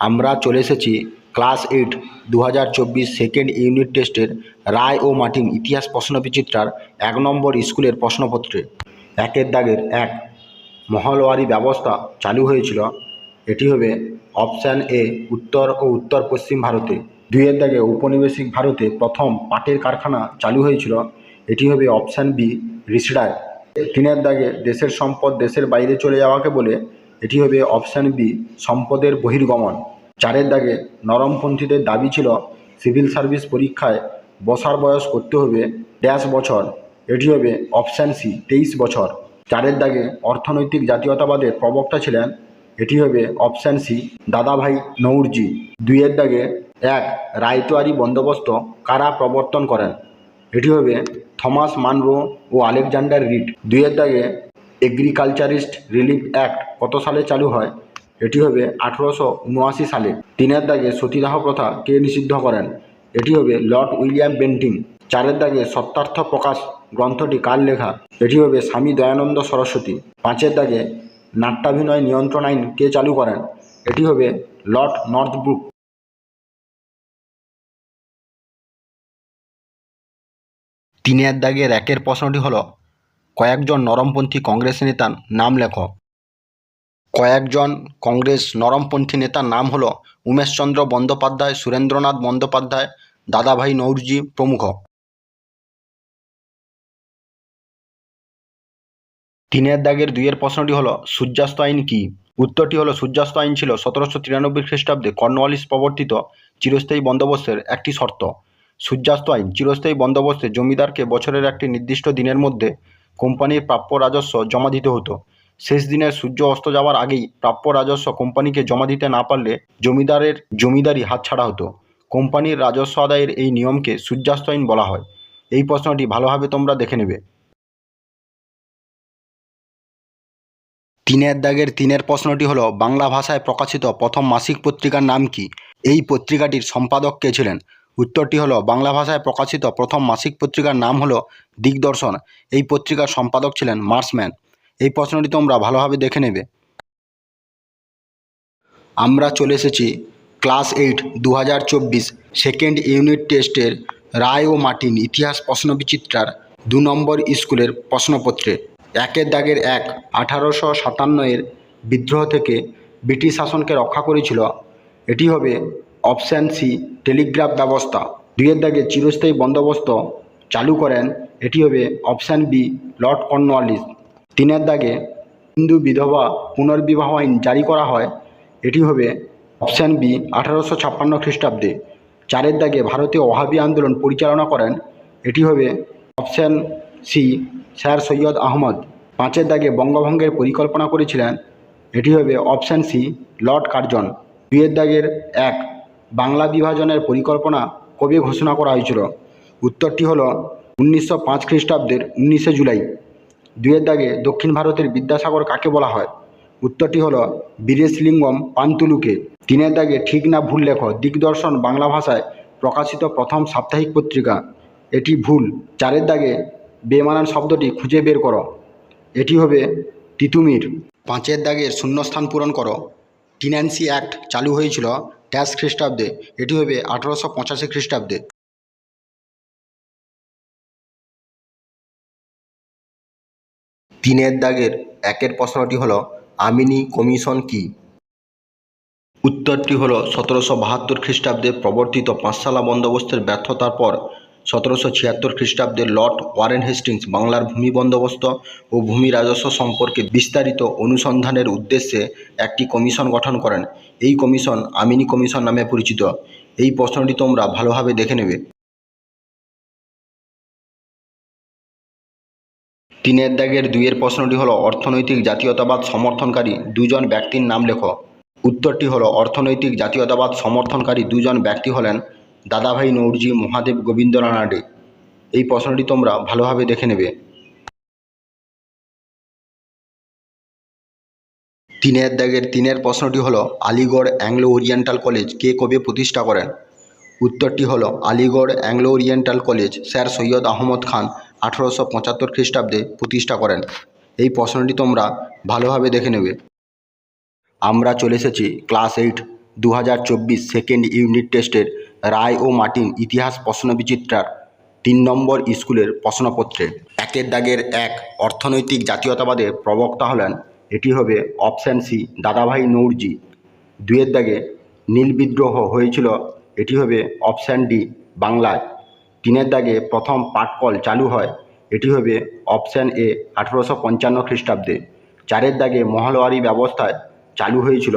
আমরা চলে এসেছি ক্লাস 8 2024 সেকেন্ড ইউনিট টেস্টের রায় ও মার্টিন ইতিহাস প্রশ্নবিচিত্রার 1 নম্বর স্কুলের প্রশ্নপত্রে। একের দাগের 1, মহলওয়ারি ব্যবস্থা চালু হয়েছিল। এটি হবে অপশান এ উত্তর ও উত্তর পশ্চিম ভারতে। 2 দাগে উপনিবেশিক ভারতে প্রথম পাটের কারখানা চালু হয়েছিল। এটি হবে অপশান বি রিষড়ায়। 3 দাগে দেশের সম্পদ দেশের বাইরে চলে যাওয়াকে বলে। এটি হবে অপশান বি সম্পদের বহির্গমন। 4 দাগে নরমপন্থীদের দাবি ছিল সিভিল সার্ভিস পরীক্ষায় বসার বয়স করতে হবে ড্যাশ বছর। এটি হবে অপশান সি 23 বছর। 4 দাগে অর্থনৈতিক জাতীয়তাবাদের প্রবক্তা ছিলেন। এটি হবে অপশান সি দাদাভাই নৌরজি। 2 দাগে 1, রায়তোয়ারি বন্দোবস্ত কারা প্রবর্তন করেন? এটি হবে থমাস মানরো ও আলেকজান্ডার রিড। 2 দাগে এগ্রিকালচারিস্ট রিলিফ অ্যাক্ট কত সালে চালু হয়? এটি হবে 1879 সালে। 3 দাগে সতীদাহ প্রথা কে নিষিদ্ধ করেন? এটি হবে লর্ড উইলিয়াম বেন্টিং। 4 দাগে সত্যার্থ প্রকাশ গ্রন্থটি কার লেখা? এটি হবে স্বামী দয়ানন্দ সরস্বতী। 5 দাগে নাট্যাভিনয় নিয়ন্ত্রণ আইন কে চালু করেন? এটি হবে লর্ড নর্থব্রুক। 3 দাগের 1 প্রশ্নটি হলো কয়েকজন নরমপন্থী কংগ্রেস নেতার নাম লেখো। কয়েকজন কংগ্রেস নরমপন্থী নেতার নাম হলো উমেশচন্দ্র বন্দ্যোপাধ্যায়, সুরেন্দ্রনাথ বন্দ্যোপাধ্যায়, দাদাভাই নৌরজি প্রমুখ। 3 দাগের 2 প্রশ্নটি হলো সূর্যাস্ত আইন কি? উত্তরটি হলো সূর্যাস্ত আইন ছিল 1793 খ্রিস্টাব্দে কর্নওয়ালিস প্রবর্তিত চিরস্থায়ী বন্দোবস্তের একটি শর্ত। সূর্যাস্ত আইন চিরস্থায়ী বন্দোবস্তে জমিদারকে বছরের একটি নির্দিষ্ট দিনের মধ্যে কোম্পানির প্রাপ্য রাজস্ব জমা দিতে হতো। শেষ দিনের সূর্য অস্ত যাওয়ার আগেই প্রাপ্য রাজস্ব কোম্পানিকে জমা দিতে না পারলে জমিদারের জমিদারি হাতছাড়া হতো। কোম্পানির রাজস্ব আদায়ের এই নিয়মকে সূর্যাস্ত আইন বলা হয়। এই প্রশ্নটি ভালোভাবে তোমরা দেখে নেবে। 3 দাগের 3 প্রশ্নটি হলো বাংলা ভাষায় প্রকাশিত প্রথম মাসিক পত্রিকার নাম কি? এই পত্রিকাটির সম্পাদক কে ছিলেন? উত্তরটি হলো বাংলা ভাষায় প্রকাশিত প্রথম মাসিক পত্রিকার নাম হলো দিগদর্শন। এই পত্রিকার সম্পাদক ছিলেন মার্শম্যান। এই প্রশ্নটি তোমরা ভালোভাবে দেখে নেবে। আমরা চলে এসেছি ক্লাস 8 2024 সেকেন্ড ইউনিট টেস্টের রায় ও মার্টিন ইতিহাস প্রশ্নবিচিত্রার 2 নম্বর স্কুলের প্রশ্নপত্রে। 1 দাগের 1, 1857 বিদ্রোহ থেকে ব্রিটিশ শাসনকে রক্ষা করেছিল। এটি হবে অপশান সি টেলিগ্রাফ ব্যবস্থা। 2 দাগে চিরস্থায়ী বন্দোবস্ত চালু করেন। এটি হবে অপশান বি লর্ড কর্নওয়ালিস। 3 দাগে হিন্দু বিধবা পুনর্বিবাহ আইন জারি করা হয়। এটি হবে অপশান বি 1856 খ্রিস্টাব্দে। 4 দাগে ভারতীয় ওহাবি আন্দোলন পরিচালনা করেন। এটি হবে option C sir Syed Ahmad. 5 দাগে বঙ্গভঙ্গের পরিকল্পনা করেছিলেন। এটি হবে অপশান সি লর্ড কার্জন। 2 দাগের 1, বাংলা বিভাজনের পরিকল্পনা কবে ঘোষণা করা হয়েছিল? উত্তরটি হলো 1905 খ্রিস্টাব্দের 19 জুলাই। 2 দাগে দক্ষিণ ভারতের বিদ্যাসাগর কাকে বলা হয়? উত্তরটি হলো বীরেশলিঙ্গম পান্তুলুকে। 3 দাগে ঠিক না ভুল লেখো। দিগদর্শন বাংলা ভাষায় প্রকাশিত প্রথম সাপ্তাহিক পত্রিকা। এটি ভুল। 4 দাগে বেমানান শব্দটি খুঁজে বের করো। এটি হবে তিতুমির। 5 দাগের শূন্যস্থান পূরণ করো। টিন্যান্সি অ্যাক্ট চালু হয়েছিল ড্যাশ খ্রিস্টাব্দে? এটি হবে 1885 খ্রিস্টাব্দে। 3 দাগের 1 প্রশ্নটি হলো আমিনি কমিশন কি? উত্তরটি হলো 1772 খ্রিস্টাব্দে প্রবর্তিত পাঁচশালা বন্দোবস্তের ব্যর্থতার পর 1776 খ্রিস্টাব্দে লর্ড ওয়ারেন হেস্টিংস বাংলার ভূমি বন্দোবস্ত ও ভূমি রাজস্ব সম্পর্কে বিস্তারিত অনুসন্ধানের উদ্দেশ্যে একটি কমিশন গঠন করেন। এই কমিশন আমিনি কমিশন নামে পরিচিত। এই প্রশ্নটি তোমরা ভালোভাবে দেখে নেবে। 3 দাগের 2 প্রশ্নটি হলো অর্থনৈতিক জাতীয়তাবাদ সমর্থনকারী 2 জন ব্যক্তির নাম লেখো। উত্তরটি হলো অর্থনৈতিক জাতীয়তাবাদ সমর্থনকারী 2 জন ব্যক্তি হলেন দাদাভাই নৌরজি, মহাদেব গোবিন্দ রানাডে। এই প্রশ্নটি তোমরা ভালোভাবে দেখে নেবে। 3 দাগের 3 প্রশ্নটি হলো আলিগড় অ্যাংলো ওরিয়েন্টাল কলেজ কে কবে প্রতিষ্ঠা করেন? উত্তরটি হলো Aligarh Anglo Oriental College sir Syed Ahmad Khan 1875 খ্রিস্টাব্দে প্রতিষ্ঠা করেন। এই প্রশ্নটি তোমরা ভালোভাবে দেখে নেবে। আমরা চলে এসেছি ক্লাস 8 2024 সেকেন্ড ইউনিট টেস্টের রায় ও মার্টিন ইতিহাস প্রশ্নবিচিত্রার 3 নম্বর স্কুলের প্রশ্নপত্রে 1 দাগের 1 অর্থনৈতিক জাতীয়তাবাদের প্রবক্তা হলেন, এটি হবে অপশান সি দাদাভাই নৌরজি। 2 দাগে নীল বিদ্রোহ হয়েছিল, এটি হবে অপশান ডি বাংলায়। 3 দাগে প্রথম পাটকল চালু হয়, এটি হবে অপশান এ 1855 খ্রিস্টাব্দে। 4 দাগে মহলওয়ারি ব্যবস্থায় চালু হয়েছিল,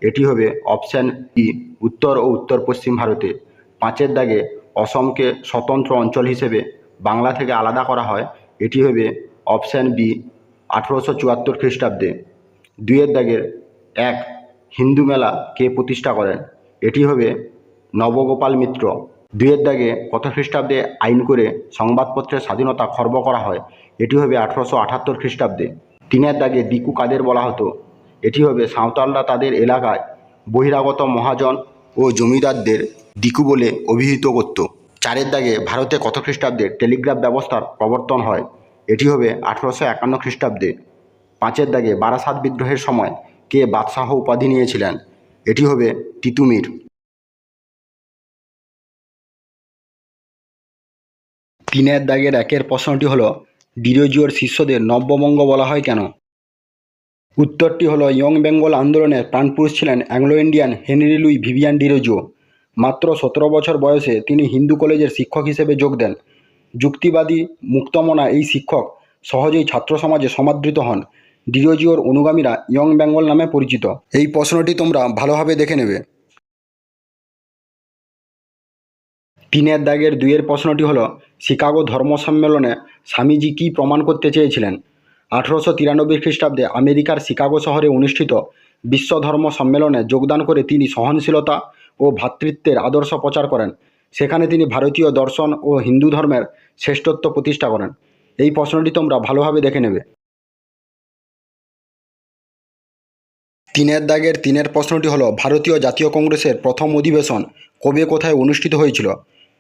এটি হবে অপশান ই উত্তর ও উত্তর পশ্চিম ভারতে। 5 দাগে অসমকে স্বতন্ত্র অঞ্চল হিসেবে বাংলা থেকে আলাদা করা হয়, এটি হবে অপশান বি 1874 খ্রিস্টাব্দে। 2 দাগের 1 হিন্দু মেলা কে প্রতিষ্ঠা করেন, এটি হবে নবগোপাল মিত্র। 2 দাগে কত খ্রিস্টাব্দে আইন করে সংবাদপত্রের স্বাধীনতা খর্ব করা হয়, এটি হবে 1878 খ্রিস্টাব্দে। 3 দাগে দিকু কাদের বলা হতো, এটি হবে সাঁওতালরা তাদের এলাকায় বহিরাগত মহাজন ও জমিদারদের দিকু বলে অভিহিত করত। 4 দাগে ভারতে কত খ্রিস্টাব্দে টেলিগ্রাফ ব্যবস্থার প্রবর্তন হয়, এটি হবে 1851 খ্রিস্টাব্দে। 5 দাগে বারাসাত বিদ্রোহের সময় কে বাদশাহ উপাধি নিয়েছিলেন, এটি হবে তিতুমির। 3 দাগের 1 প্রশ্নটি হলো, ডিরোজিওর শিষ্যদের নব্যবঙ্গ বলা হয় কেন? উত্তরটি হলো, ইয়ং বেঙ্গল আন্দোলনের প্রাণপুরুষ ছিলেন Anglo Indian Henry Louis Vivian Derozio. মাত্র 17 বছর বয়সে তিনি হিন্দু কলেজের শিক্ষক হিসেবে যোগ দেন। যুক্তিবাদী মুক্তমনা এই শিক্ষক সহজেই ছাত্র সমাজে সমাদৃত হন। ডিরোজিওর অনুগামীরা ইয়ং বেঙ্গল নামে পরিচিত। এই প্রশ্নটি তোমরা ভালোভাবে দেখে নেবে। 3 দাগের 2 প্রশ্নটি হলো, শিকাগো ধর্ম সম্মেলনে স্বামীজি কী প্রমাণ করতে চেয়েছিলেন? 1893 খ্রিস্টাব্দে আমেরিকার শিকাগো শহরে অনুষ্ঠিত বিশ্ব ধর্ম সম্মেলনে যোগদান করে তিনি সহনশীলতা ও ভ্রাতৃত্বের আদর্শ প্রচার করেন। সেখানে তিনি ভারতীয় দর্শন ও হিন্দু ধর্মের শ্রেষ্ঠত্ব প্রতিষ্ঠা করেন। এই প্রশ্নটি তোমরা ভালোভাবে দেখে নেবে। 3 দাগের 3 প্রশ্নটি হলো, ভারতীয় জাতীয় কংগ্রেসের প্রথম অধিবেশন কবে কোথায় অনুষ্ঠিত হয়েছিল?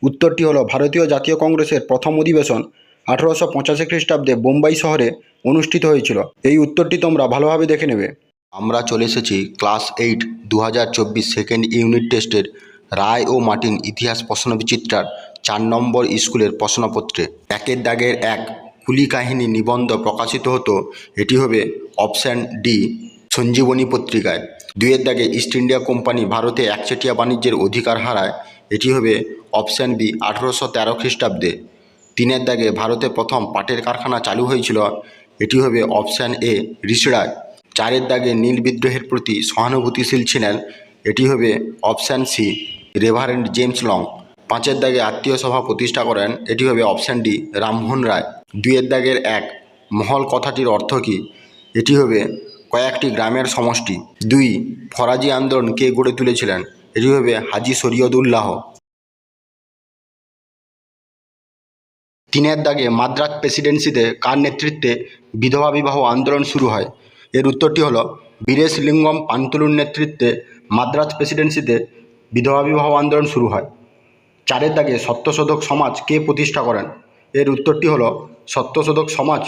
উত্তরটি হলো, ভারতীয় জাতীয় কংগ্রেসের প্রথম অধিবেশন 1885 খ্রিস্টাব্দে বোম্বাই শহরে অনুষ্ঠিত হয়েছিল। এই উত্তরটি তোমরা ভালোভাবে দেখে নেবে। আমরা চলে এসেছি ক্লাস 8 2024 সেকেন্ড ইউনিট টেস্টের রায় ও মার্টিন ইতিহাস প্রশ্নবিচিত্রার 4 নম্বর স্কুলের প্রশ্নপত্রে। 1 দাগের 1 কুলি কাহিনী নিবন্ধ প্রকাশিত হতো, এটি হবে অপশান ডি সঞ্জীবনী পত্রিকায়। 2 দাগে ইস্ট ইন্ডিয়া কোম্পানি ভারতে একচেটিয়া বাণিজ্যের অধিকার হারায়, এটি হবে অপশান বি 1813 খ্রিস্টাব্দে। 3 দাগে ভারতে প্রথম পাটের কারখানা চালু হয়েছিল, এটি হবে অপশান এ রিষড়ায়। 4 দাগে নীল বিদ্রোহের প্রতি সহানুভূতিশীল ছিলেন, এটি হবে option C reverend James Long. 5 দাগে আত্মীয় সভা প্রতিষ্ঠা করেন, এটি হবে অপশান ডি রামমোহন রায়। 2 দাগের 1 মহল কথাটির অর্থ কী? এটি হবে কয়েকটি গ্রামের সমষ্টি। 2 ফরাজি আন্দোলন কে গড়ে তুলেছিলেন? এটি হবে হাজি শরীয়তুল্লাহ। 3 দাগে মাদ্রাজ প্রেসিডেন্সিতে কার নেতৃত্বে বিধবা বিবাহ আন্দোলন শুরু হয়? এর উত্তরটি হলো, বীরেশলিঙ্গম পান্তুলুর নেতৃত্বে মাদ্রাজ প্রেসিডেন্সিতে বিধবা বিবাহ আন্দোলন শুরু হয়। 4 দাগে সত্যশোধক সমাজ কে প্রতিষ্ঠা করেন? এর উত্তরটি হলো, সত্যশোধক সমাজ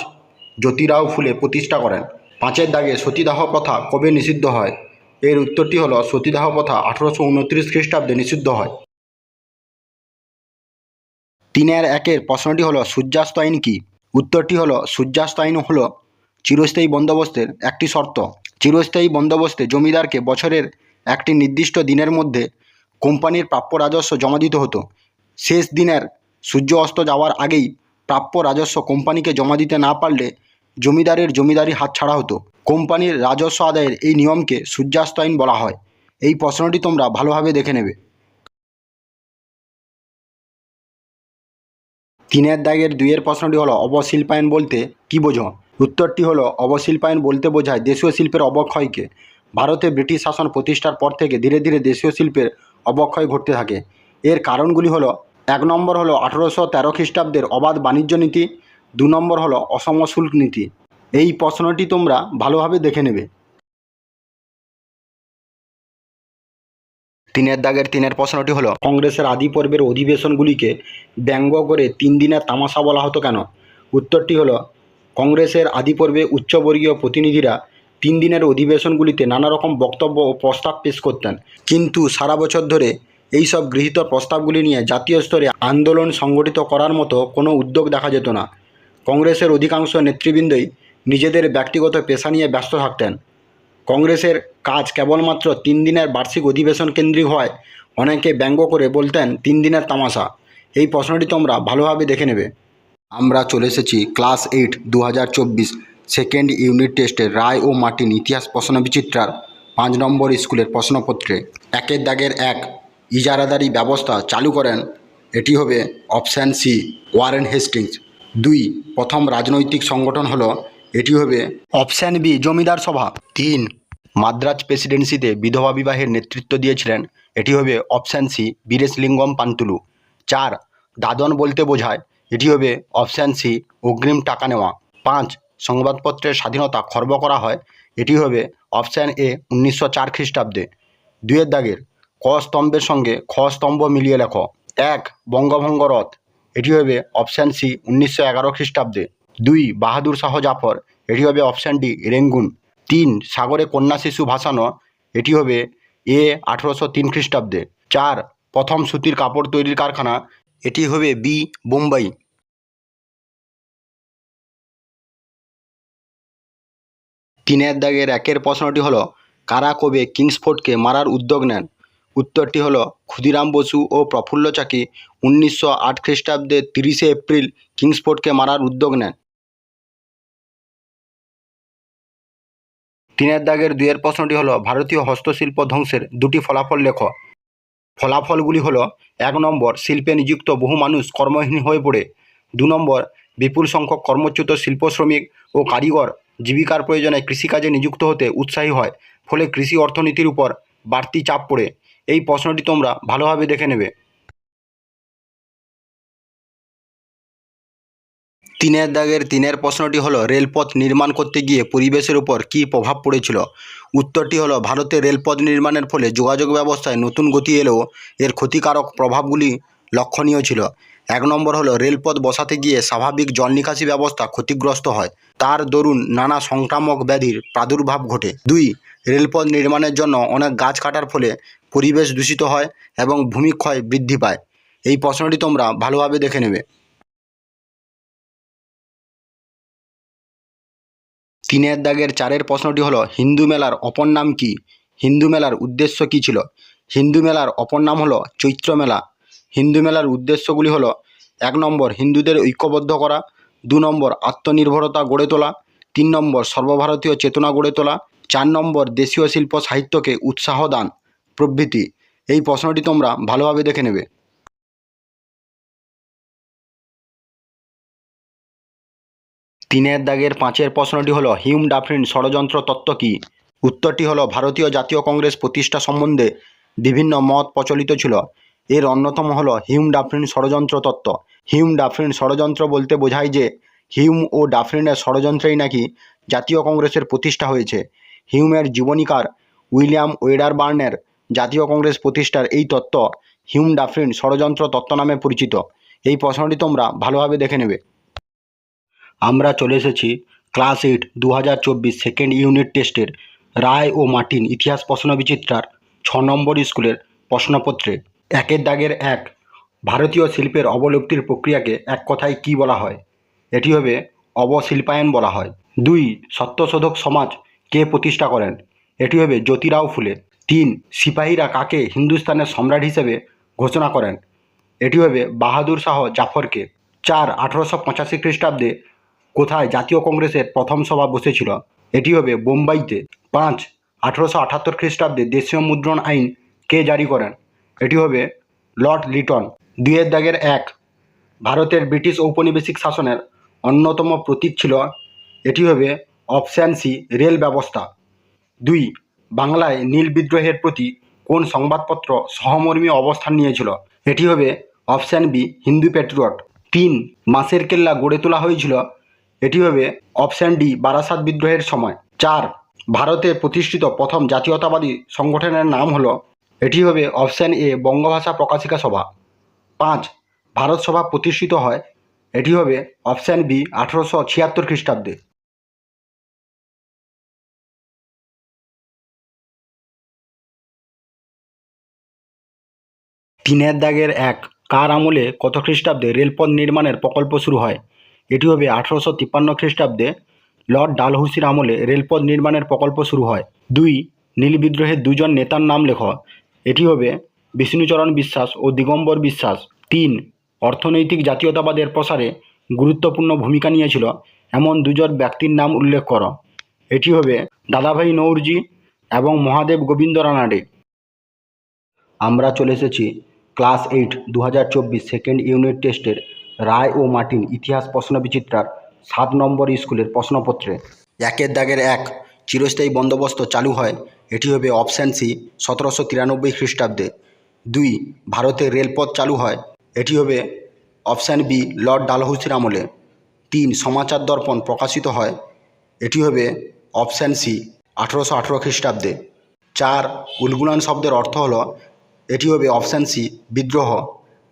জ্যোতিরাও ফুলে প্রতিষ্ঠা করেন। 5 দাগে সতীদাহ প্রথা কবে নিষিদ্ধ হয়? এর উত্তরটি হলো, সতীদাহ প্রথা 1829 খ্রিস্টাব্দে নিষিদ্ধ হয়। 3 1 প্রশ্নটি হলো, সূর্যাস্ত আইন কী? উত্তরটি হলো, সূর্যাস্ত আইন হলো চিরস্থায়ী বন্দোবস্তের একটি শর্ত। চিরস্থায়ী বন্দোবস্তে জমিদারকে বছরের একটি নির্দিষ্ট দিনের মধ্যে কোম্পানির প্রাপ্য রাজস্ব জমা দিতে হতো। শেষ দিনের সূর্য অস্ত যাওয়ার আগেই প্রাপ্য রাজস্ব কোম্পানিকে জমা দিতে না পারলে জমিদারের জমিদারি হাতছাড়া হতো। কোম্পানির রাজস্ব আদায়ের এই নিয়মকে সূর্যাস্ত আইন বলা হয়। এই প্রশ্নটি তোমরা ভালোভাবে দেখে নেবে। 3 দাগের 2 প্রশ্নটি হলো, অবশিল্পায়ন বলতে কী বোঝো? উত্তরটি হলো, অবশিল্পায়ন বলতে বোঝায় দেশীয় শিল্পের অবক্ষয়কে। ভারতে ব্রিটিশ শাসন প্রতিষ্ঠার পর থেকে ধীরে ধীরে দেশীয় শিল্পের অবক্ষয় ঘটতে থাকে। এর কারণগুলি হলো, 1 নম্বর হলো 1813 খ্রিস্টাব্দের অবাধ বাণিজ্য নীতি। 2 নম্বর হলো অসম শুল্ক নীতি। এই প্রশ্নটি তোমরা ভালোভাবে দেখে নেবে। 3 দাগের 3 প্রশ্নটি হলো, কংগ্রেসের আদি পর্বের অধিবেশনগুলিকে ব্যঙ্গ করে 3 দিনের তামাশা বলা হতো কেন? উত্তরটি হলো, কংগ্রেসের আদি পর্বে উচ্চবর্গীয় প্রতিনিধিরা 3 দিনের অধিবেশনগুলিতে নানা রকম বক্তব্য ও প্রস্তাব পেশ করতেন, কিন্তু সারা বছর ধরে এই সব গৃহীত প্রস্তাবগুলি নিয়ে জাতীয় স্তরে আন্দোলন সংগঠিত করার মতো কোনো উদ্যোগ দেখা যেত না। কংগ্রেসের অধিকাংশ নেতৃবৃন্দই নিজেদের ব্যক্তিগত পেশা নিয়ে ব্যস্ত থাকতেন। কংগ্রেসের কাজ কেবলমাত্র 3 দিনের বার্ষিক অধিবেশন কেন্দ্রিক হওয়ায় অনেকে ব্যঙ্গ করে বলতেন 3 দিনের তামাশা। এই প্রশ্নটি তোমরা ভালোভাবে দেখে নেবে। আমরা চলে এসেছি ক্লাস 8 2024 সেকেন্ড ইউনিট টেস্টের রায় ও মার্টিন ইতিহাস প্রশ্ন বিচিত্রার 5 নম্বর স্কুলের প্রশ্নপত্রে। একের দাগের 1, ইজারাদারি ব্যবস্থা চালু করেন। এটি হবে অপশান সি, ওয়ারেন হেস্টিংস। 2, প্রথম রাজনৈতিক সংগঠন হলো, এটি হবে অপশান বি, জমিদার সভা। 3, মাদ্রাজ প্রেসিডেন্সিতে বিধবা বিবাহের নেতৃত্ব দিয়েছিলেন। এটি হবে অপশান সি, বীরেশলিঙ্গম পান্তুলু। 4, দাদন বলতে বোঝায়। এটি হবে অপশান সি, অগ্রিম টাকা নেওয়া। 5, সংবাদপত্রের স্বাধীনতা খর্ব করা হয়। এটি হবে অপশান এ, 1904 খ্রিস্টাব্দে। 2 দাগের ক স্তম্ভের সঙ্গে খ স্তম্ভ মিলিয়ে লেখো। 1, বঙ্গভঙ্গ রথ। এটি হবে অপশান সি, 1911 খ্রিস্টাব্দে। 2, বাহাদুর শাহ জাফর। এটি হবে অপশান ডি, রেঙ্গুন। 3, সাগরে কন্যা শিশু ভাসানো। এটি হবে এ, 1803 খ্রিস্টাব্দে। 4, প্রথম সুতির কাপড় তৈরির কারখানা। এটি হবে বি, বোম্বাই। 3 দাগের 1 প্রশ্নটি হলো, কারা কবে কিংসফোর্ডকে মারার উদ্যোগ নেন? উত্তরটি হলো ক্ষুদিরাম বসু ও প্রফুল্ল চাকি 1908 খ্রিস্টাব্দে 30 এপ্রিল কিংসফোর্ডকে মারার উদ্যোগ নেন। 3 দাগের 2 প্রশ্নটি হলো, ভারতীয় হস্তশিল্প ধ্বংসের 2টি ফলাফল লেখো। ফলাফলগুলি হলো, 1 নম্বর, শিল্পে নিযুক্ত বহু মানুষ কর্মহীন হয়ে পড়ে। 2 নম্বর, বিপুল সংখ্যক কর্মচ্যুত শিল্প শ্রমিক ও কারিগর জীবিকার প্রয়োজনে কৃষিকাজে নিযুক্ত হতে উৎসাহী হয়, ফলে কৃষি অর্থনীতির উপর বাড়তি চাপ পড়ে। এই প্রশ্নটি তোমরা ভালোভাবে দেখে নেবে। 3 দাগের 3 প্রশ্নটি হলো, রেলপথ নির্মাণ করতে গিয়ে পরিবেশের উপর কী প্রভাব পড়েছিল? উত্তরটি হলো, ভারতে রেলপথ নির্মাণের ফলে যোগাযোগ ব্যবস্থায় নতুন গতি এলেও এর ক্ষতিকারক প্রভাবগুলি লক্ষণীয় ছিল। 1 নম্বর হলো, রেলপথ বসাতে গিয়ে স্বাভাবিক জল নিকাশি ব্যবস্থা ক্ষতিগ্রস্ত হয়, তার দরুন নানা সংক্রামক ব্যাধির প্রাদুর্ভাব ঘটে। 2, রেলপথ নির্মাণের জন্য অনেক গাছ কাটার ফলে পরিবেশ দূষিত হয় এবং ভূমিক্ষয় বৃদ্ধি পায়। এই প্রশ্নটি তোমরা ভালোভাবে দেখে নেবে। 3 দাগের 4 প্রশ্নটি হলো, হিন্দু মেলার অপর নাম কি? হিন্দু মেলার উদ্দেশ্য কী ছিল? হিন্দু মেলার অপর নাম হলো চৈত্র মেলা। হিন্দু মেলার উদ্দেশ্যগুলি হলো, 1 নম্বর, হিন্দুদের ঐক্যবদ্ধ করা। 2 নম্বর, আত্মনির্ভরতা গড়ে তোলা। 3 নম্বর, সর্বভারতীয় চেতনা গড়ে তোলা। 4 নম্বর, দেশীয় শিল্প সাহিত্যকে উৎসাহ দান প্রভৃতি। এই প্রশ্নটি তোমরা ভালোভাবে দেখে নেবে। 3 দাগের 5 প্রশ্নটি হলো, হিউম ডাফরিন ষড়যন্ত্র তত্ত্ব কী? উত্তরটি হলো, ভারতীয় জাতীয় কংগ্রেস প্রতিষ্ঠা সম্বন্ধে বিভিন্ন মত প্রচলিত ছিল। এর অন্যতম হলো হিউম ডাফরিন ষড়যন্ত্র তত্ত্ব। হিউম ডাফরিন ষড়যন্ত্র বলতে বোঝায় যে হিউম ও ডাফরিনের ষড়যন্ত্রেই নাকি জাতীয় কংগ্রেসের প্রতিষ্ঠা হয়েছে। হিউমের জীবনীকার উইলিয়াম ওয়েডারবার্নের জাতীয় কংগ্রেস প্রতিষ্ঠার এই তত্ত্ব হিউম ডাফরিন ষড়যন্ত্র তত্ত্ব নামে পরিচিত। এই প্রশ্নটি তোমরা ভালোভাবে দেখে নেবে। আমরা চলে এসেছি ক্লাস 8 2024 সেকেন্ড ইউনিট টেস্টের রায় ও মার্টিন ইতিহাস প্রশ্ন বিচিত্রার 6 নম্বর স্কুলের প্রশ্নপত্রে। 1 দাগের 1, ভারতীয় শিল্পের অবলুপ্তির প্রক্রিয়াকে এক কথায় কী বলা হয়? এটি হবে অবশিল্পায়ন বলা হয়। 2, সত্যশোধক সমাজ কে প্রতিষ্ঠা করেন? এটি হবে জ্যোতিরাও ফুলে। 3, সিপাহীরা কাকে হিন্দুস্তানের সম্রাট হিসেবে ঘোষণা করেন? এটি হবে বাহাদুর শাহ জাফরকে। 4, 1885 খ্রিস্টাব্দে কোথায় জাতীয় কংগ্রেসের প্রথম সভা বসেছিল? এটি হবে বোম্বাইতে। 5, 1878 খ্রিস্টাব্দে দেশীয় মুদ্রণ আইন কে জারি করেন? এটি হবে লর্ড লিটন। 2 দাগের 1, ভারতের ব্রিটিশ ঔপনিবেশিক শাসনের অন্যতম প্রতীক ছিল। এটি হবে অপশান সি, রেল ব্যবস্থা। 2, বাংলায় নীল বিদ্রোহের প্রতি কোন সংবাদপত্র সহমর্মী অবস্থান নিয়েছিল? এটি হবে অপশান বি, হিন্দু প্যাট্রিয়ট। 3, মাসের কেল্লা গড়ে তোলা হয়েছিল। এটি হবে অপশান ডি, বারাসাত বিদ্রোহের সময়। 4, ভারতে প্রতিষ্ঠিত প্রথম জাতীয়তাবাদী সংগঠনের নাম হলো। এটি হবে অপশান এ, বঙ্গভাষা প্রকাশিকা সভা। 5, ভারত সভা প্রতিষ্ঠিত হয়। এটি হবে অপশান বি, 1876 খ্রিস্টাব্দে। তিনের দাগের এক, কার আমলে কত খ্রিস্টাব্দে রেলপথ নির্মাণের প্রকল্প শুরু হয়? এটি হবে 1853 খ্রিস্টাব্দে লর্ড ডালহৌসির আমলে রেলপথ নির্মাণের প্রকল্প শুরু হয়। 2. নীল বিদ্রোহের দুজন নেতার নাম লেখো। এটি হবে বিষ্ণুচরণ বিশ্বাস ও দিগম্বর বিশ্বাস। 3. অর্থনৈতিক জাতীয়তাবাদের প্রসারে গুরুত্বপূর্ণ ভূমিকা নিয়েছিল এমন দুজন ব্যক্তির নাম উল্লেখ করো। এটি হবে দাদাভাই নৌরজি এবং মহাদেব গোবিন্দ রানাডে। আমরা চলে এসেছি ক্লাস 8 2024 সেকেন্ড ইউনিট টেস্টের রায় ও মার্টিন ইতিহাস প্রশ্ন বিচিত্রার 7 নম্বর স্কুলের প্রশ্নপত্রে। একের দাগের এক, চিরস্থায়ী বন্দোবস্ত চালু হয়। এটি হবে অপশান সি 1793 খ্রিস্টাব্দে। 2. ভারতের রেলপথ চালু হয়। এটি হবে অপশান বি লর্ড ডালহৌসির আমলে। 3. সমাচার দর্পণ প্রকাশিত হয়। এটি হবে অপশান সি 1818 খ্রিস্টাব্দে। 4. উলগুলান শব্দের অর্থ হলো, এটি হবে অপশান সি বিদ্রোহ।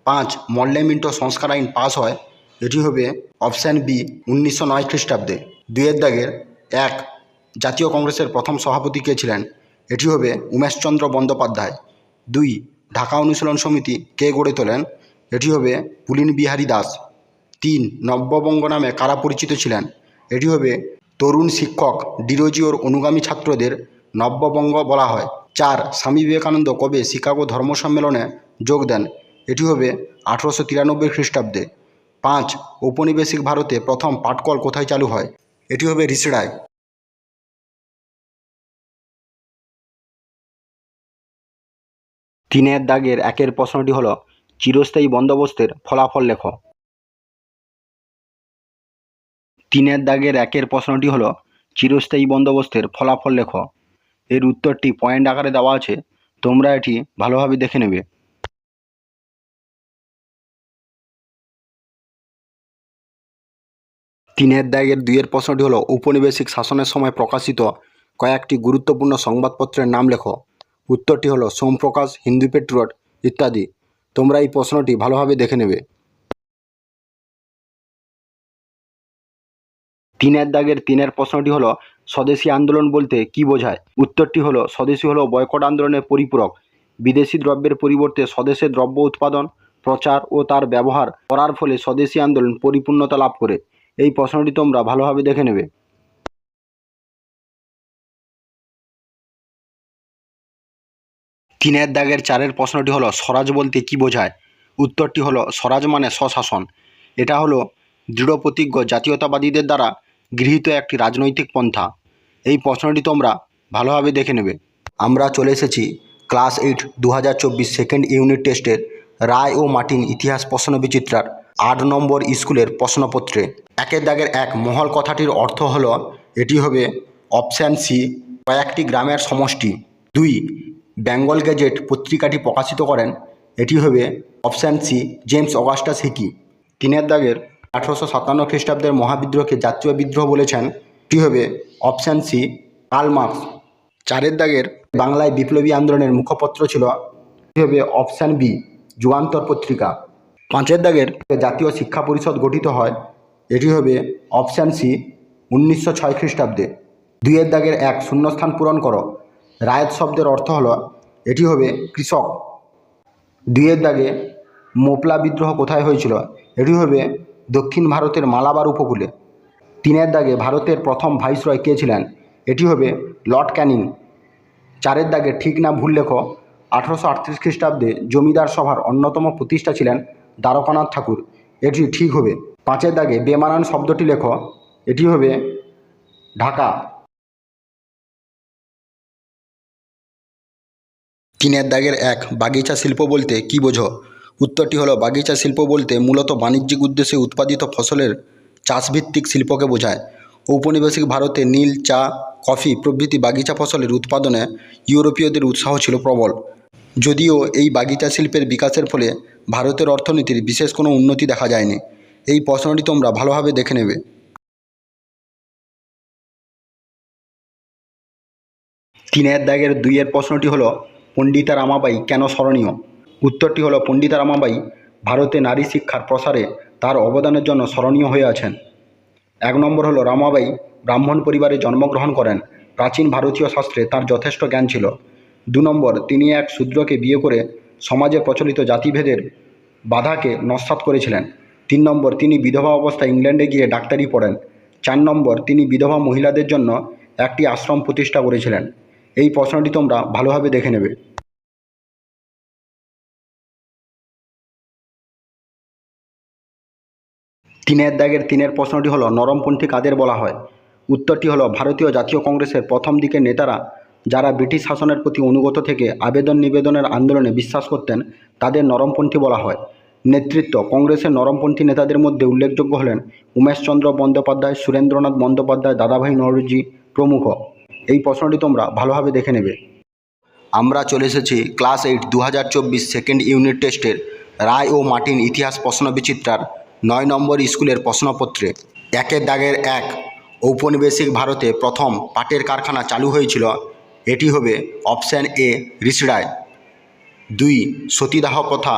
5. মল্লে মিন্টো সংস্কার আইন পাস হয়। এটি হবে অপশান বি 1909 খ্রিস্টাব্দে। 2 দাগের এক, জাতীয় কংগ্রেসের প্রথম সভাপতি কে ছিলেন? এটি হবে উমেশচন্দ্র বন্দ্যোপাধ্যায়। 2. ঢাকা অনুশীলন সমিতি কে গড়ে তোলেন? এটি হবে পুলিন বিহারী দাস। 3. নব্যবঙ্গ নামে কারা পরিচিত ছিলেন? এটি হবে তরুণ শিক্ষক ডিরোজিওর অনুগামী ছাত্রদের নব্যবঙ্গ বলা হয়। 4. স্বামী বিবেকানন্দ কবে শিকাগো ধর্ম সম্মেলনে যোগ দেন? এটি হবে 1893 খ্রিস্টাব্দে। 5. ঔপনিবেশিক ভারতে প্রথম পাটকল কোথায় চালু হয়? এটি হবে রিষড়ায়। তিনের দাগের একের প্রশ্নটি হলো, চিরস্থায়ী বন্দোবস্তের ফলাফল লেখো। তিনের দাগের একের প্রশ্নটি হলো, চিরস্থায়ী বন্দোবস্তের ফলাফল লেখো। এর উত্তরটি পয়েন্ট আকারে দেওয়া আছে, তোমরা এটি ভালোভাবে দেখে নেবে। তিনের দাগের দুইয়ের প্রশ্নটি হলো, ঔপনিবেশিক শাসনের সময় প্রকাশিত কয়েকটি গুরুত্বপূর্ণ সংবাদপত্রের নাম লেখো। উত্তরটি হলো সোমপ্রকাশ, হিন্দু পেট্রিয়ট ইত্যাদি। তোমরা এই প্রশ্নটি ভালোভাবে দেখে নেবে। তিনের দাগের তিনের প্রশ্নটি হলো, স্বদেশী আন্দোলন বলতে কি বোঝায়? উত্তরটি হলো, স্বদেশী হলো বয়কট আন্দোলনের পরিপূরক। বিদেশি দ্রব্যের পরিবর্তে স্বদেশে দ্রব্য উৎপাদন, প্রচার ও তার ব্যবহার করার ফলে স্বদেশী আন্দোলন পরিপূর্ণতা লাভ করে। এই প্রশ্নটি তোমরা ভালোভাবে দেখে নেবে। তিনের দাগের চারের প্রশ্নটি হলো, স্বরাজ বলতে কি বোঝায়? উত্তরটি হলো, স্বরাজ মানে স্বশাসন। এটা হলো দৃঢ়প্রতিজ্ঞ জাতীয়তাবাদীদের দ্বারা গৃহীত একটি রাজনৈতিক পন্থা। এই প্রশ্নটি তোমরা ভালোভাবে দেখে নেবে। আমরা চলে এসেছি ক্লাস 8 2024 সেকেন্ড ইউনিট টেস্টের রায় ও মার্টিন ইতিহাস প্রশ্ন বিচিত্রার 8 নম্বর স্কুলের প্রশ্নপত্রে। একের দাগের এক, মহল কথাটির অর্থ হলো, এটি হবে অপশান সি কয়েকটি গ্রামের সমষ্টি। 2. বেঙ্গল গেজেট পত্রিকাটি প্রকাশিত করেন। এটি হবে option C James Augustus Hicky. তিনের দাগের 1857 খ্রিস্টাব্দের মহাবিদ্রোহকে জাতীয় বিদ্রোহ বলেছেন। এটি হবে অপশান সি কার্ল মার্কস। চারের দাগের বাংলায় বিপ্লবী আন্দোলনের মুখপত্র ছিল। এটি হবে অপশান বি যুগান্তর পত্রিকা। পাঁচের দাগের জাতীয় শিক্ষা পরিষদ গঠিত হয়। এটি হবে অপশান সি 1906 খ্রিস্টাব্দে। 2 দাগের এক, শূন্যস্থান পূরণ করো। রায়ত শব্দের অর্থ হলো, এটি হবে কৃষক। 2 দাগে মোপলা বিদ্রোহ কোথায় হয়েছিল? এটি হবে দক্ষিণ ভারতের মালাবার উপকূলে। 3 দাগে ভারতের প্রথম ভাইসরয় কে ছিলেন? এটি হবে লর্ড ক্যানিং। 4 দাগে ঠিক না ভুল লেখো। 1838 খ্রিস্টাব্দে জমিদার সভার অন্যতম প্রতিষ্ঠা ছিলেন দ্বারকানাথ ঠাকুর। এটি ঠিক হবে। 5 দাগে বেমানান শব্দটি লেখো। এটি হবে ঢাকা। 3 দাগের এক, বাগিচা শিল্প বলতে কি বোঝো? উত্তরটি হলো, বাগিচা শিল্প বলতে মূলত বাণিজ্যিক উদ্দেশ্যে উৎপাদিত ফসলের চাষভিত্তিক শিল্পকে বোঝায়। ঔপনিবেশিক ভারতে নীল, চা, কফি প্রভৃতি বাগিচা ফসলের উৎপাদনে ইউরোপীয়দের উৎসাহ ছিল প্রবল। যদিও এই বাগিচা শিল্পের বিকাশের ফলে ভারতের অর্থনীতির বিশেষ কোনো উন্নতি দেখা যায়নি। এই প্রশ্নটি তোমরা ভালোভাবে দেখে নেবে। 3 দাগের 2 প্রশ্নটি হলো, পণ্ডিতা রামাবাঈ কেন স্মরণীয়? উত্তরটি হলো, পণ্ডিতা রামাবাঈ ভারতে নারী শিক্ষার প্রসারে তার অবদানের জন্য স্মরণীয় হয়ে আছেন। 1 নম্বর হলো, রামাবাঈ ব্রাহ্মণ পরিবারে জন্মগ্রহণ করেন। প্রাচীন ভারতীয় শাস্ত্রে তার যথেষ্ট জ্ঞান ছিল। 2 নম্বর, তিনি এক শূদ্রকে বিয়ে করে সমাজে প্রচলিত জাতিভেদের বাধাকে নস্যাৎ করেছিলেন। 3 নম্বর, তিনি বিধবা অবস্থায় ইংল্যান্ডে গিয়ে ডাক্তারি পড়েন। 4 নম্বর, তিনি বিধবা মহিলাদের জন্য একটি আশ্রম প্রতিষ্ঠা করেছিলেন। এই প্রশ্নটি তোমরা ভালোভাবে দেখে নেবে। 3-এর দাগের 3-এর প্রশ্নটি হলো, নরমপন্থী কাদের বলা হয়? উত্তরটি হলো, ভারতীয় জাতীয় কংগ্রেসের প্রথম দিকের নেতারা যারা ব্রিটিশ শাসনের প্রতি অনুগত থেকে আবেদন নিবেদনের আন্দোলনে বিশ্বাস করতেন তাদের নরমপন্থী বলা হয়। নেতৃত্ব, কংগ্রেসের নরমপন্থী নেতাদের মধ্যে উল্লেখযোগ্য হলেন উমেশচন্দ্র বন্দ্যোপাধ্যায়, সুরেন্দ্রনাথ বন্দ্যোপাধ্যায়, দাদাভাই নওরোজি প্রমুখ। এই প্রশ্নটি তোমরা ভালোভাবে দেখে নেবে। আমরা চলে এসেছি ক্লাস 8 2024 সেকেন্ড ইউনিট টেস্টের রায় ও মার্টিন ইতিহাস প্রশ্নবিচিত্রার 9 নম্বর স্কুলের প্রশ্নপত্রে। 1-এর দাগের 1, ঔপনিবেশিক ভারতে প্রথম পাটের কারখানা চালু হয়েছিল। এটি হবে অপশান এ রিসডায়। 2, সতীদাহ প্রথা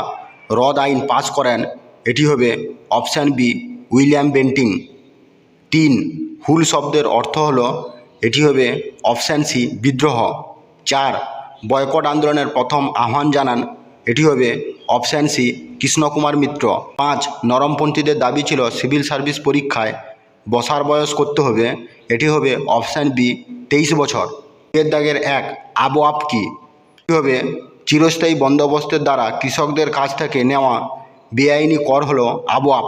রদ আইন পাস করেন। এটি হবে অপশান বি উইলিয়াম বেন্টিং। 3, হুল শব্দের অর্থ হলো, এটি হবে অপশান সি বিদ্রোহ। 4, বয়কট আন্দোলনের প্রথম আহ্বান জানান। এটি হবে অপশান সি কৃষ্ণকুমার মিত্র। 5, নরমপন্থীদের দাবি ছিল সিভিল সার্ভিস পরীক্ষায় বসার বয়স করতে হবে। এটি হবে অপশান বি 23 বছর। 2-এর দাগের 1, আবওয়াপ কি? এটি হবে চিরস্থায়ী বন্দোবস্তের দ্বারা কৃষকদের কাছ থেকে নেওয়া বেআইনি কর হলো আবওয়াপ।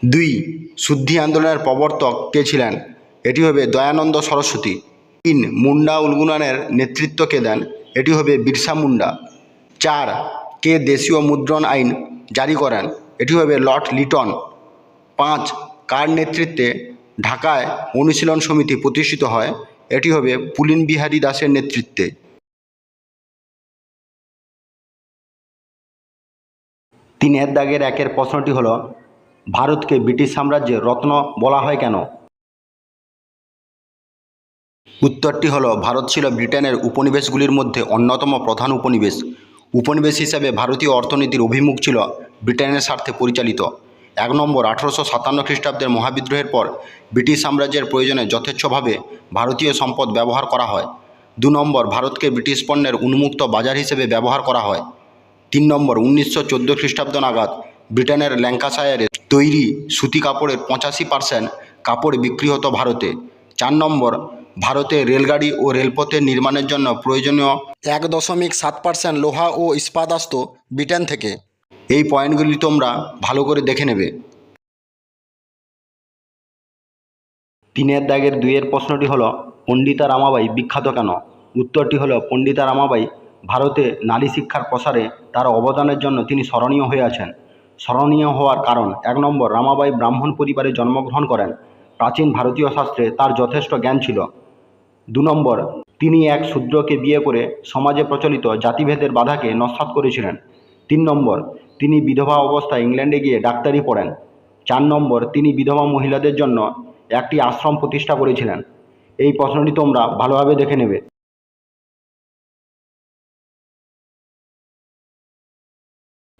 2, শুদ্ধি আন্দোলনের প্রবর্তক কে ছিলেন? এটি হবে দয়ানন্দ সরস্বতী। 3, মুন্ডা উলগুলানের নেতৃত্ব কে দেন? এটি হবে বিরসা মুন্ডা। 4, কে দেশীয় মুদ্রণ আইন জারি করেন? এটি হবে লর্ড লিটন। 5, কার নেতৃত্বে ঢাকায় অনুশীলন সমিতি প্রতিষ্ঠিত হয়? এটি হবে পুলিন বিহারী দাসের নেতৃত্বে। 3-এর দাগের 1-এর প্রশ্নটি হলো, ভারতকে ব্রিটিশ সাম্রাজ্যের রত্ন বলা হয় কেন? উত্তরটি হলো, ভারত ছিল ব্রিটেনের উপনিবেশগুলির মধ্যে অন্যতম প্রধান উপনিবেশ। উপনিবেশ হিসেবে ভারতীয় অর্থনীতির অভিমুখ ছিল ব্রিটেনের স্বার্থে পরিচালিত। 1 নম্বর, 1857 খ্রিস্টাব্দের মহাবিদ্রোহের পর ব্রিটিশ সাম্রাজ্যের প্রয়োজনে যথেচ্ছভাবে ভারতীয় সম্পদ ব্যবহার করা হয়। 2 নম্বর, ভারতকে ব্রিটিশ পণ্যের উন্মুক্ত বাজার হিসেবে ব্যবহার করা হয়। 3 নম্বর, 1914 খ্রিস্টাব্দ নাগাদ ব্রিটেনের ল্যাঙ্কাশায়ারে তৈরি সুতি কাপড়ের 85% কাপড় বিক্রি হতো ভারতে। 4 নম্বর, ভারতে রেলগাড়ি ও রেলপথের নির্মাণের জন্য প্রয়োজনীয় 1.7% লোহা ও ইস্পাত আসত ব্রিটেন থেকে। এই পয়েন্টগুলি তোমরা ভালো করে দেখে নেবে। 3-এর দাগের 2-এর প্রশ্নটি হলো, পণ্ডিতা রামাবাঈ বিখ্যাত কেন? উত্তরটি হলো, পণ্ডিতা রামাবাঈ ভারতে নারী শিক্ষার প্রসারে তার অবদানের জন্য তিনি স্মরণীয় হয়ে আছেন। স্মরণীয় হওয়ার কারণ: 1 নম্বর, রামাবাঈ ব্রাহ্মণ পরিবারে জন্মগ্রহণ করেন। প্রাচীন ভারতীয় শাস্ত্রে তার যথেষ্ট জ্ঞান ছিল। 2 নম্বর, তিনি এক শূদ্রকে বিয়ে করে সমাজে প্রচলিত জাতিভেদের বাধাকে নস্যাৎ করেছিলেন। 3 নম্বর, তিনি বিধবা অবস্থায় ইংল্যান্ডে গিয়ে ডাক্তারি পড়েন। 4 নম্বর, তিনি বিধবা মহিলাদের জন্য একটি আশ্রম প্রতিষ্ঠা করেছিলেন। এই প্রশ্নটি তোমরা ভালোভাবে দেখে নেবে।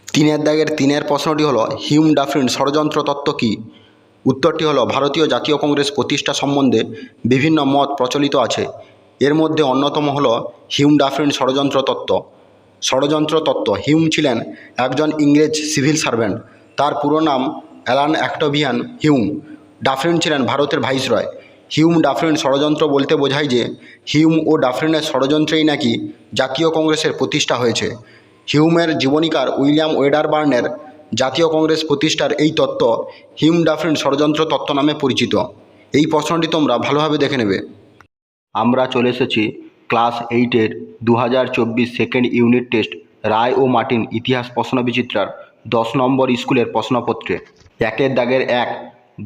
3-এর দাগের 3-এর প্রশ্নটি হলো, হিউম ডাফরিন ষড়যন্ত্র তত্ত্ব কী? উত্তরটি হলো, ভারতীয় জাতীয় কংগ্রেস প্রতিষ্ঠা সম্বন্ধে বিভিন্ন মত প্রচলিত আছে। এর মধ্যে অন্যতম হলো হিউম ডাফরিন ষড়যন্ত্র তত্ত্ব। ষড়যন্ত্র তত্ত্ব: হিউম ছিলেন একজন ইংরেজ সিভিল সার্ভেন্ট। তার পুরো নাম অ্যালান অক্টাভিয়ান হিউম। ডাফরিন ছিলেন ভারতের ভাইসরয়। হিউম ডাফরিন ষড়যন্ত্র বলতে বোঝায় যে হিউম ও ডাফরিনের ষড়যন্ত্রেই নাকি জাতীয় কংগ্রেসের প্রতিষ্ঠা হয়েছে। হিউমের জীবনীকার উইলিয়াম ওয়েডারবার্নের জাতীয় কংগ্রেস প্রতিষ্ঠার এই তত্ত্ব হিউম ডাফরিন ষড়যন্ত্র তত্ত্ব নামে পরিচিত। এই প্রশ্নটি তোমরা ভালোভাবে দেখে নেবে। আমরা চলে এসেছি ক্লাস 8-এর 2024 সেকেন্ড ইউনিট টেস্ট রায় ও মার্টিন ইতিহাস প্রশ্নবিচিত্রার 10 নম্বর স্কুলের প্রশ্নপত্রে। 1-এর দাগের 1,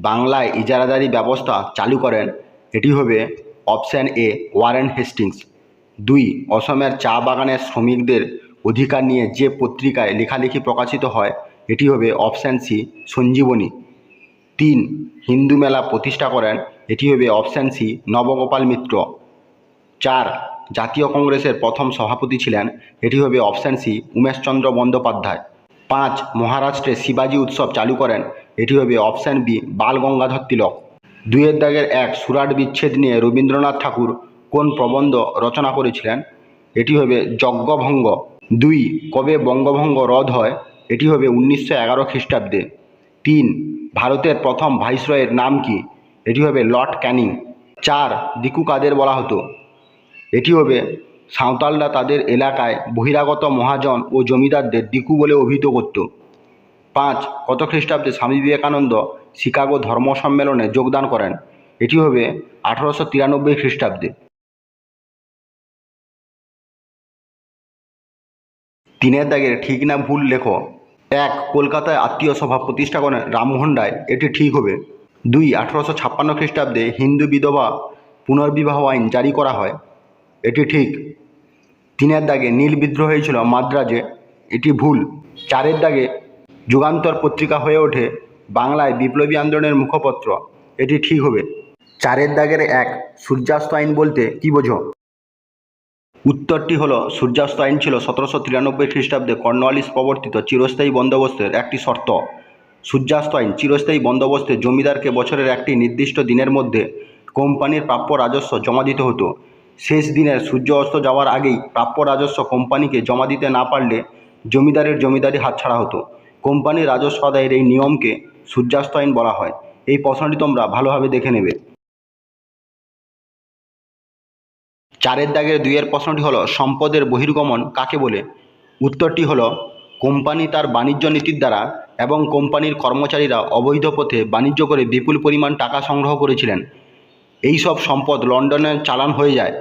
বাংলায় ইজারাদারি ব্যবস্থা চালু করেন। এটি হবে অপশান এ ওয়ারেন হেস্টিংস। 2, অসমের চা বাগানের শ্রমিকদের অধিকার নিয়ে যে পত্রিকায় লেখালেখি প্রকাশিত হয় এটি হবে অপশান সি সঞ্জীবনী। 3, হিন্দু মেলা প্রতিষ্ঠা করেন। এটি হবে অপশান সি নবগোপাল মিত্র। 4, জাতীয় কংগ্রেসের প্রথম সভাপতি ছিলেন। এটি হবে অপশান সি উমেশচন্দ্র বন্দ্যোপাধ্যায়। 5, মহারাষ্ট্রে শিবাজি উৎসব চালু করেন। এটি হবে অপশান বি বাল গঙ্গাধর তিলক। 2-এর দাগের 1, সুরাট বিচ্ছেদ নিয়ে রবীন্দ্রনাথ ঠাকুর কোন প্রবন্ধ রচনা করেছিলেন? এটি হবে যজ্ঞভঙ্গ। 2 কবে বঙ্গভঙ্গ রদ হয়? এটি হবে 1911 খ্রিস্টাব্দে। 3 ভারতের প্রথম ভাইসরয়ের নাম কি? এটি হবে লর্ড ক্যানিং। 4 দিকু কাদের বলা হতো? এটি হবে সাঁওতালরা তাদের এলাকায় বহিরাগত মহাজন ও জমিদারদের দিকু বলে অভিহিত করত। 5 কত খ্রিস্টাব্দে স্বামী বিবেকানন্দ শিকাগো ধর্ম সম্মেলনে যোগদান করেন? এটি হবে 1893 খ্রিস্টাব্দে। 3 দাগের ঠিক না ভুল লেখো। 1 কলকাতায় আত্মীয় সভা প্রতিষ্ঠা করেন রামমোহন রায়, এটি ঠিক হবে। 2 1856 খ্রিস্টাব্দে হিন্দু বিধবা পুনর্বিবাহ আইন জারি করা হয়, এটি ঠিক। 3 দাগে নীল বিদ্রোহ হয়েছিল মাদ্রাজে, এটি ভুল। 4 দাগে যুগান্তর পত্রিকা হয়ে ওঠে বাংলায় বিপ্লবী আন্দোলনের মুখপত্র, এটি ঠিক হবে। 4 দাগের 1 সূর্যাস্ত আইন বলতে কি বোঝো? উত্তরটি হলো সূর্যাস্ত আইন ছিল 1793 খ্রিস্টাব্দে কর্নওয়ালিস প্রবর্তিত চিরস্থায়ী বন্দোবস্তের একটি শর্ত। সূর্যাস্ত আইন চিরস্থায়ী বন্দোবস্তে জমিদারকে বছরের একটি নির্দিষ্ট দিনের মধ্যে কোম্পানির প্রাপ্য রাজস্ব জমা দিতে হতো। শেষ দিনের সূর্য অস্ত যাওয়ার আগেই প্রাপ্য রাজস্ব কোম্পানিকে জমা দিতে না পারলে জমিদারের জমিদারি হাতছাড়া হতো। কোম্পানির রাজস্ব আদায়ের এই নিয়মকে সূর্যাস্ত আইন বলা হয়। এই প্রশ্নটি তোমরা ভালোভাবে দেখে নেবে। 4 দাগের 2 প্রশ্নটি হলো সম্পদের বহির্গমন কাকে বলে? উত্তরটি হলো কোম্পানি তার বাণিজ্য নীতির দ্বারা এবং কোম্পানির কর্মচারীরা অবৈধ পথে বাণিজ্য করে বিপুল পরিমাণ টাকা সংগ্রহ করেছিলেন। এই সব সম্পদ লন্ডনে চালান হয়ে যায়,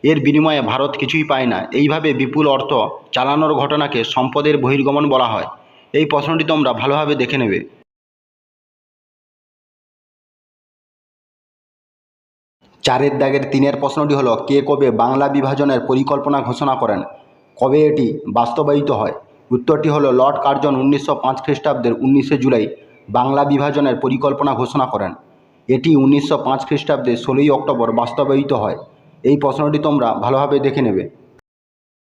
এর বিনিময়ে ভারত কিছুই পায় না। এইভাবে বিপুল অর্থ চালানোর ঘটনাকে সম্পদের বহির্গমন বলা হয়। এই প্রশ্নটি তোমরা ভালোভাবে দেখে নেবে। 4 দাগের 3 প্রশ্নটি হলো কে কবে বাংলা বিভাজনের পরিকল্পনা ঘোষণা করেন? কবে এটি বাস্তবায়িত হয়? উত্তরটি হলো লর্ড কার্জন 1905 খ্রিস্টাব্দের 19 জুলাই বাংলা বিভাজনের পরিকল্পনা ঘোষণা করেন। এটি 1905 খ্রিস্টাব্দে 16 অক্টোবর বাস্তবায়িত হয়। এই প্রশ্নটি তোমরা ভালোভাবে দেখে নেবে।